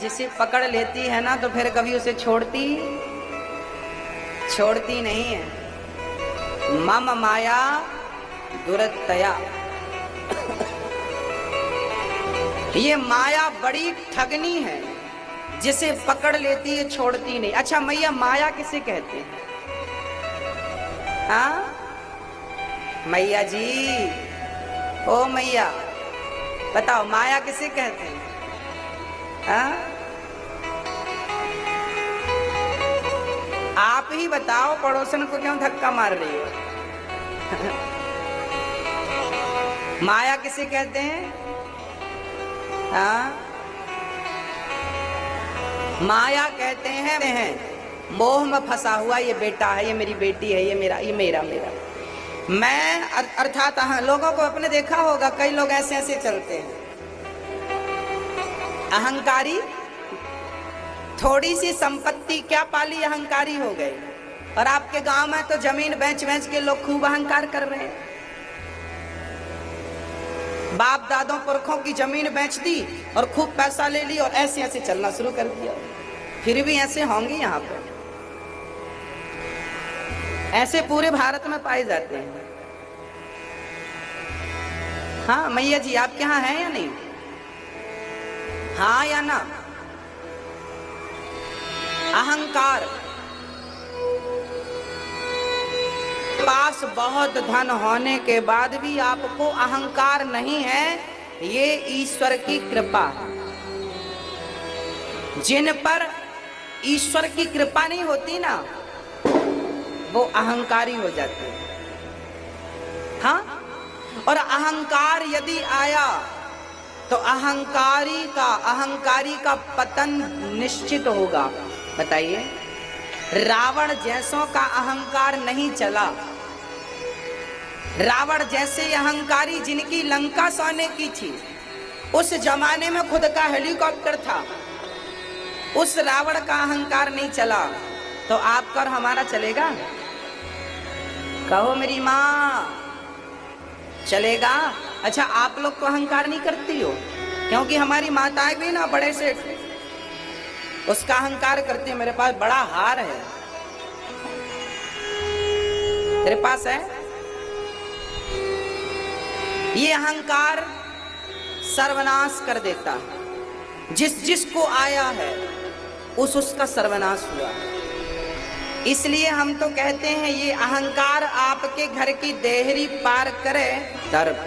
जिसे पकड़ लेती है ना तो फिर कभी उसे छोड़ती नहीं है। मम माया दुरतया। ये माया बड़ी ठगनी है, जिसे पकड़ लेती है छोड़ती नहीं। अच्छा मैया, माया किसे कहते हैं? हाँ मैया जी, ओ मैया बताओ, माया किसे कहते हैं? हाँ आप ही बताओ, पड़ोसन को क्यों धक्का मार रही हो? माया किसे कहते हैं? हाँ माया कहते हैं मोह में फंसा हुआ ये बेटा है, ये मेरी बेटी है, ये मेरा मैं अर्थात लोगों को अपने देखा होगा, कई लोग ऐसे चलते हैं अहंकारी। थोड़ी सी संपत्ति क्या पाली, अहंकारी हो गए। और आपके गांव में तो जमीन बेच के लोग खूब अहंकार कर रहे हैं। बाप दादों पुरखों की जमीन बेच दी और खूब पैसा ले ली और ऐसे चलना शुरू कर दिया। फिर भी ऐसे होंगे यहाँ पर, ऐसे पूरे भारत में पाए जाते हैं। हाँ मैया जी, आपके यहाँ है या नहीं? हाँ या ना? अहंकार। पास बहुत धन होने के बाद भी आपको अहंकार नहीं है, ये ईश्वर की कृपा। जिन पर ईश्वर की कृपा नहीं होती ना, वो अहंकारी हो जाते हैं। हाँ, और अहंकार यदि आया तो अहंकारी का पतन निश्चित होगा। बताइए, रावण जैसों का अहंकार नहीं चला। रावण जैसे अहंकारी जिनकी लंका सोने की थी, उस जमाने में खुद का हेलीकॉप्टर था, उस रावण का अहंकार नहीं चला, तो आपका और हमारा चलेगा? कहो मेरी माँ, चलेगा? अच्छा, आप लोग तो अहंकार नहीं करती हो, क्योंकि हमारी माताएं भी ना बड़े से उसका अहंकार करती है। मेरे पास बड़ा हार है, तेरे पास है? ये अहंकार सर्वनाश कर देता है। जिसको आया है उसका सर्वनाश हुआ। इसलिए हम तो कहते हैं ये अहंकार आपके घर की देहरी पार करे दर्प।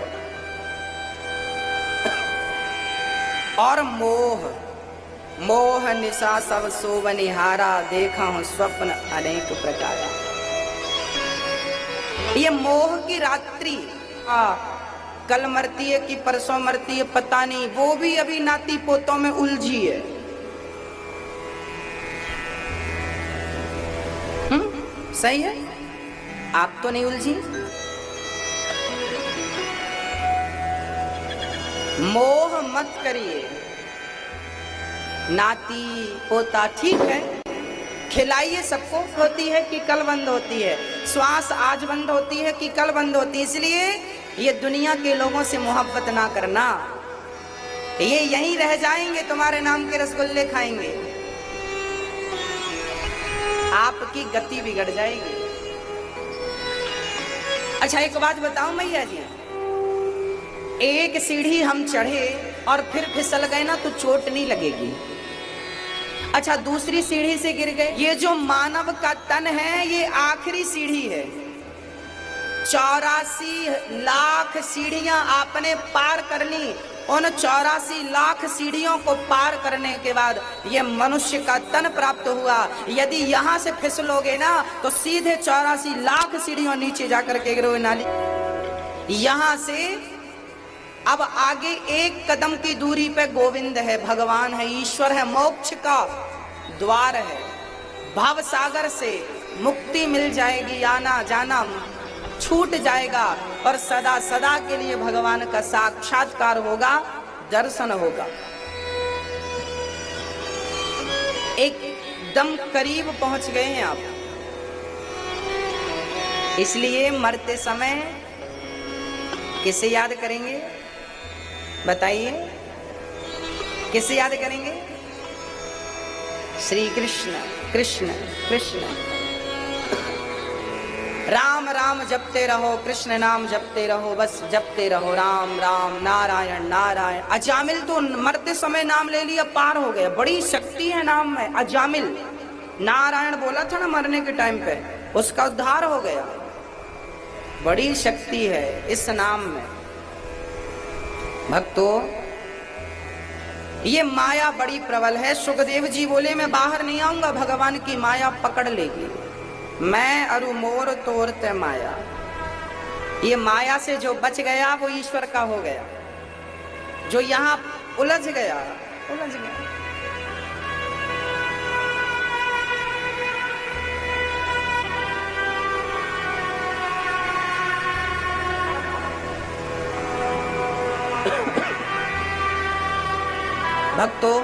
और मोह निशा सब सोवनिहारा, देखा हूं स्वप्न अनेक प्रकार। ये मोह की रात्रि कल मरती है कि परसों मरती है पता नहीं, वो भी अभी नाती पोतों में उलझी है। सही है? आप तो नहीं उलझी? मोह मत करिए। नाती पोता ठीक है, खिलाइए सबको। होती है कि कल बंद होती है, श्वास आज बंद होती है कि कल बंद होती है। इसलिए ये दुनिया के लोगों से मोहब्बत ना करना, ये यहीं रह जाएंगे, तुम्हारे नाम के रसगुल्ले खाएंगे, आपकी गति बिगड़ जाएगी। अच्छा एक बात बताओ मैया जी, एक सीढ़ी हम चढ़े और फिर फिसल गए ना तो चोट नहीं लगेगी। अच्छा दूसरी सीढ़ी से गिर गए, ये जो मानव का तन है ये आखिरी सीढ़ी है। 84 लाख सीढ़ियां आपने पार कर ली। उन 84 लाख सीढ़ियों को पार करने के बाद ये मनुष्य का तन प्राप्त हुआ। यदि यहाँ से फिसलोगे ना तो सीधे 84 लाख सीढ़ियों नीचे जाकर के गिरोगे नाली। यहाँ से अब आगे एक कदम की दूरी पे गोविंद है, भगवान है, ईश्वर है, मोक्ष का द्वार है। भव सागर से मुक्ति मिल जाएगी, आना जाना छूट जाएगा और सदा सदा के लिए भगवान का साक्षात्कार होगा, दर्शन होगा। एकदम करीब पहुंच गए हैं आप। इसलिए मरते समय किसे याद करेंगे? बताइए, किसे याद करेंगे? श्री कृष्ण कृष्ण कृष्ण। राम राम जपते रहो, कृष्ण नाम जपते रहो, बस जपते रहो, राम राम नारायण नारायण। अजामिल तो मरते समय नाम ले लिया, पार हो गया। बड़ी शक्ति है नाम में। अजामिल नारायण बोला था ना मरने के टाइम पे, उसका उद्धार हो गया। बड़ी शक्ति है इस नाम में भक्तों। ये माया बड़ी प्रबल है। सुखदेव जी बोले मैं बाहर नहीं आऊंगा, भगवान की माया पकड़ लेगी। मैं अरु मोर तोरते माया। ये माया से जो बच गया वो ईश्वर का हो गया। जो यहाँ उलझ गया उलझ गया। भक्तों,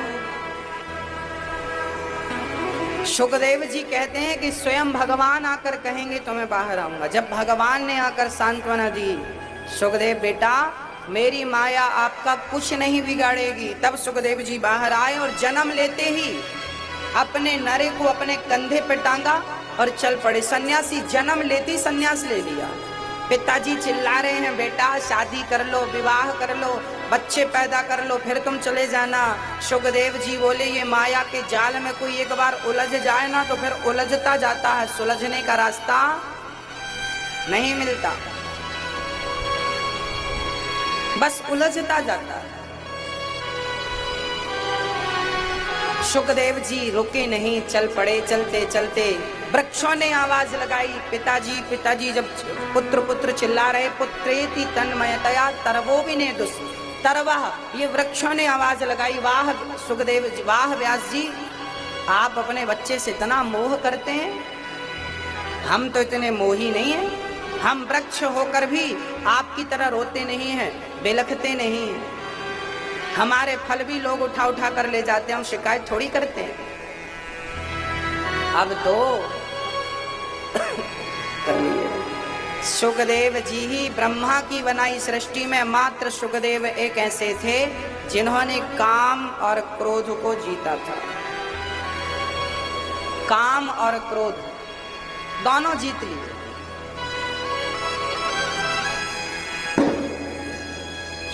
सुखदेव जी कहते हैं कि स्वयं भगवान आकर कहेंगे तो मैं बाहर आऊंगा। जब भगवान ने आकर सांत्वना दी, सुखदेव बेटा मेरी माया आपका कुछ नहीं बिगाड़ेगी, तब सुखदेव जी बाहर आए और जन्म लेते ही अपने नरे को अपने कंधे पे टांगा और चल पड़े। सन्यासी जन्म लेते ही सन्यास ले लिया। पिताजी चिल्ला रहे हैं बेटा शादी कर लो, विवाह कर लो, बच्चे पैदा कर लो, फिर तुम चले जाना। सुखदेव जी बोले ये माया के जाल में कोई एक बार उलझ जाए ना तो फिर उलझता जाता है, सुलझने का रास्ता नहीं मिलता, बस उलझता जाता है। सुखदेव जी रुके नहीं, चल पड़े। चलते चलते वृक्षों ने आवाज लगाई, पिताजी पिताजी। जब पुत्र पुत्र चिल्ला रहे, पुत्रेति तन्मयतया तरवो विने दुस तरवह, ये वृक्षों ने आवाज लगाई। वाह सुखदेव जी, वाह व्यास जी, आप अपने बच्चे से इतना मोह करते हैं, हम तो इतने मोही नहीं हैं। हम वृक्ष होकर भी आपकी तरह रोते नहीं हैं, बिलखते नहीं हैं। हमारे फल भी लोग उठा उठा कर ले जाते हैं, हम शिकायत थोड़ी करते हैं। अब तो कर लिए। सुखदेव जी ही ब्रह्मा की बनाई सृष्टि में मात्र सुखदेव एक ऐसे थे जिन्होंने काम और क्रोध को जीता था। काम और क्रोध दोनों जीत लिए।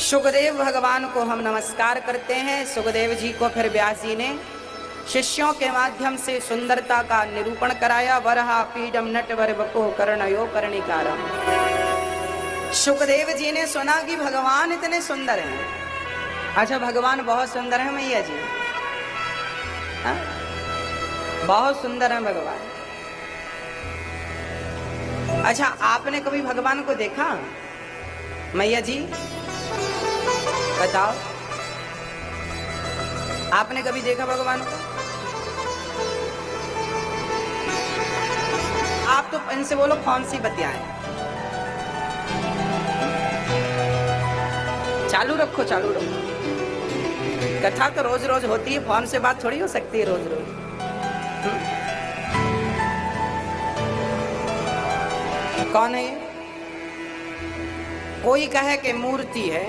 सुखदेव भगवान को हम नमस्कार करते हैं। सुखदेव जी को फिर व्यास जी ने शिष्यों के माध्यम से सुंदरता का निरूपण कराया। वरहा पीडम नटवर बको कर्णयो कर्णिकारम। सुखदेव जी ने सुना कि भगवान इतने सुंदर हैं। अच्छा भगवान बहुत सुंदर है मैया जी, हा? बहुत सुंदर है भगवान। अच्छा आपने कभी भगवान को देखा मैया जी? बताओ, आपने कभी देखा भगवान को? आप तो इनसे बोलो कौन सी बतियाएं। चालू रखो चालू रखो। कथा तो रोज रोज होती है, फोन से बात थोड़ी हो सकती है रोज रोज। कौन है ये? कोई कहे कि मूर्ति है,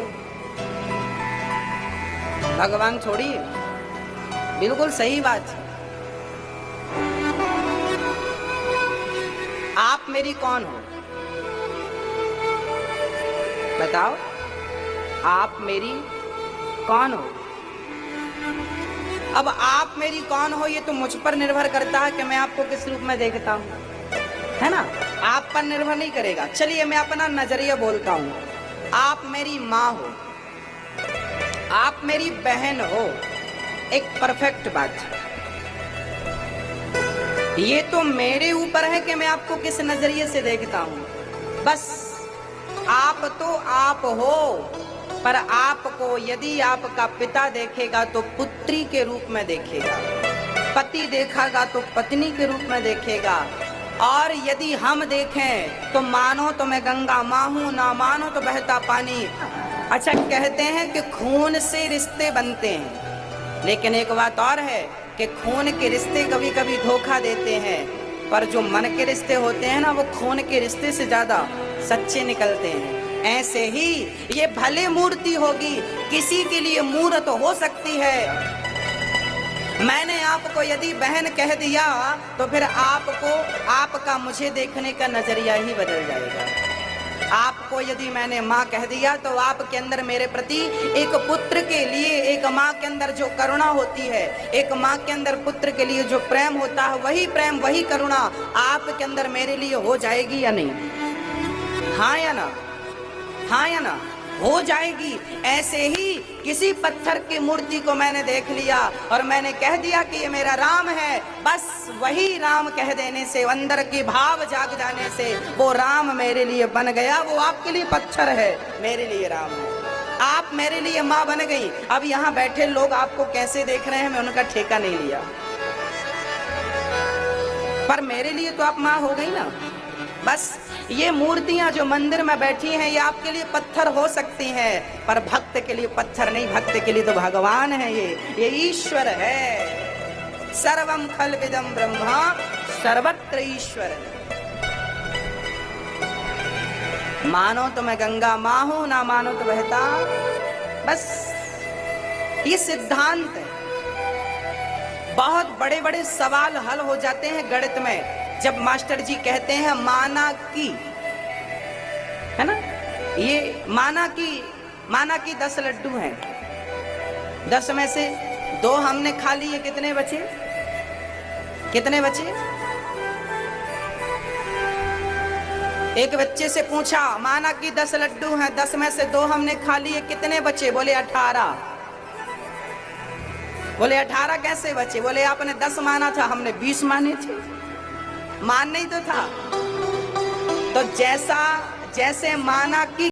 भगवान थोड़ी है। बिल्कुल सही बात है। आप मेरी कौन हो बताओ? आप मेरी कौन हो? अब आप मेरी कौन हो ये तो मुझ पर निर्भर करता है कि मैं आपको किस रूप में देखता हूं, है ना? आप पर निर्भर नहीं करेगा। चलिए मैं अपना नजरिया बोलता हूं। आप मेरी माँ हो, आप मेरी बहन हो, एक परफेक्ट बात है। ये तो मेरे ऊपर है कि मैं आपको किस नजरिए से देखता हूं। बस आप तो आप हो, पर आपको यदि आपका पिता देखेगा तो पुत्री के रूप में देखेगा, पति देखेगा तो पत्नी के रूप में देखेगा, और यदि हम देखें तो मानो तो मैं गंगा माँ हूं, ना मानो तो बहता पानी। अच्छा कहते हैं कि खून से रिश्ते बनते हैं, लेकिन एक बात और है कि खून के रिश्ते कभी कभी धोखा देते हैं, पर जो मन के रिश्ते होते हैं ना वो खून के रिश्ते से ज्यादा सच्चे निकलते हैं। ऐसे ही ये भले मूर्ति होगी, किसी के लिए मूर्त हो सकती है। मैंने आपको को यदि बहन कह दिया तो फिर आपको आपका मुझे देखने का नजरिया ही बदल जाएगा। आपको यदि मैंने माँ कह दिया तो आपके अंदर मेरे प्रति एक पुत्र के लिए, एक माँ के अंदर जो करुणा होती है, एक माँ के अंदर पुत्र के लिए जो प्रेम होता है, वही प्रेम वही करुणा आपके अंदर मेरे लिए हो जाएगी या नहीं? हाँ या ना? हाँ या ना? हो जाएगी। ऐसे ही किसी पत्थर की मूर्ति को मैंने देख लिया और मैंने कह दिया कि ये मेरा राम है, बस वही राम कह देने से, अंदर की भाव जाग जाने से वो राम मेरे लिए बन गया। वो आपके लिए पत्थर है, मेरे लिए राम है। आप मेरे लिए माँ बन गई। अब यहाँ बैठे लोग आपको कैसे देख रहे हैं मैं उनका ठेका नहीं लिया, पर मेरे लिए तो आप माँ हो गई ना। बस ये मूर्तियां जो मंदिर में बैठी हैं ये आपके लिए पत्थर हो सकती हैं, पर भक्त के लिए पत्थर नहीं, भक्त के लिए तो भगवान है। ये ईश्वर है। सर्वम खल्विदम ब्रह्मा सर्वत्र ईश्वर। मानो तो मैं गंगा माँ हूं, ना मानो तो बहता। बस ये सिद्धांत है। बहुत बड़े बड़े सवाल हल हो जाते हैं गणित में जब मास्टर जी कहते हैं माना की, है ना, ये माना की 10 लड्डू हैं, 10 में से 2 हमने खा लिए, कितने बचे? कितने बचे? एक बच्चे से पूछा माना की 10 लड्डू हैं, 10 में से 2 हमने खा लिए, कितने बचे? बोले 18। बोले 18 कैसे बचे? बोले आपने 10 माना था, हमने 20 माने थे। मान नहीं तो था। तो जैसे माना की